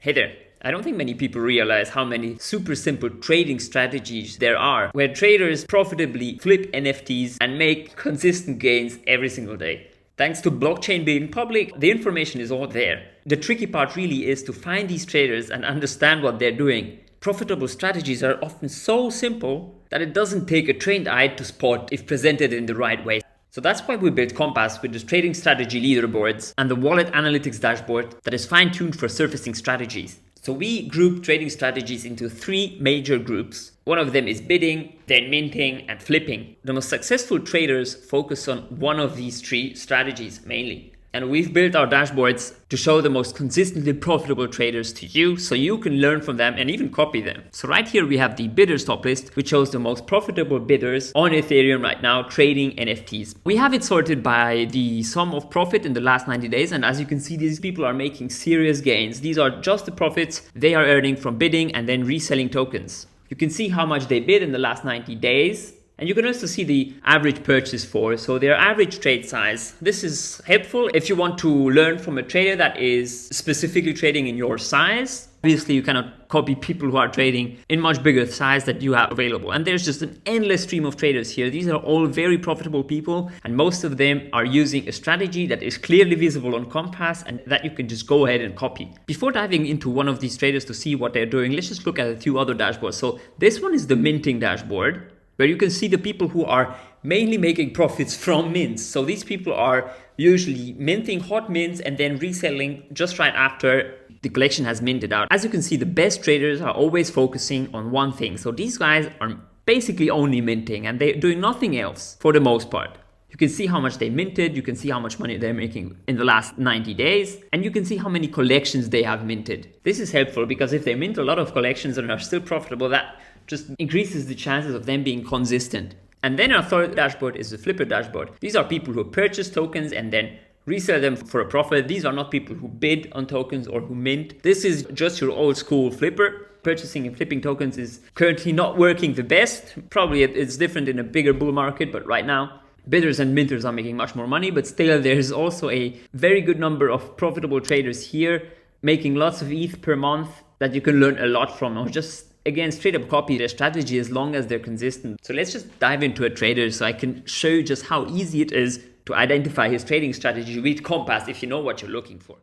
Hey there. I don't think many people realize how many super simple trading strategies there are where traders profitably flip NFTs and make consistent gains every single day. Thanks to blockchain being public, the information is all there. The tricky part really is to find these traders and understand what they're doing. Profitable strategies are often so simple that it doesn't take a trained eye to spot if presented in the right way. So that's why we built Compass with the trading strategy leaderboards and the wallet analytics dashboard that is fine-tuned for surfacing strategies. So we group trading strategies into 3 major groups. One of them is bidding, then minting, and flipping. The most successful traders focus on one of these 3 strategies mainly. And we've built our dashboards to show the most consistently profitable traders to you so you can learn from them and even copy them. So right here we have the bidders top list, which shows the most profitable bidders on Ethereum right now trading NFTs. We have it sorted by the sum of profit in the last 90 days. And as you can see, these people are making serious gains. These are just the profits they are earning from bidding and then reselling tokens. You can see how much they bid in the last 90 days. And you can also see the average purchase for, so their average trade size. This is helpful if you want to learn from a trader that is specifically trading in your size. Obviously, you cannot copy people who are trading in much bigger size that you have available. And there's just an endless stream of traders here. These are all very profitable people, and most of them are using a strategy that is clearly visible on Compass and that you can just go ahead and copy. Before diving into one of these traders to see what they're doing, let's just look at a few other dashboards. So this one is the minting dashboard, where you can see the people who are mainly making profits from mints. So these people are usually minting hot mints and then reselling just right after the collection has minted out. As you can see, the best traders are always focusing on one thing. So these guys are basically only minting and they're doing nothing else for the most part. You can see how much they minted, you can see how much money they're making in the last 90 days, and you can see how many collections they have minted. This is helpful because if they mint a lot of collections and are still profitable, that just increases the chances of them being consistent. And then our third dashboard is the flipper dashboard. These are people who purchase tokens and then resell them for a profit. These are not people who bid on tokens or who mint. This is just your old school flipper. Purchasing and flipping tokens is currently not working the best. Probably it's different in a bigger bull market, but right now bidders and minters are making much more money, but still there's also a very good number of profitable traders here making lots of ETH per month that you can learn a lot from, or just again straight up copy their strategy as long as they're consistent. So let's just dive into a trader so I can show you just how easy it is to identify his trading strategy with Compass if you know what you're looking for.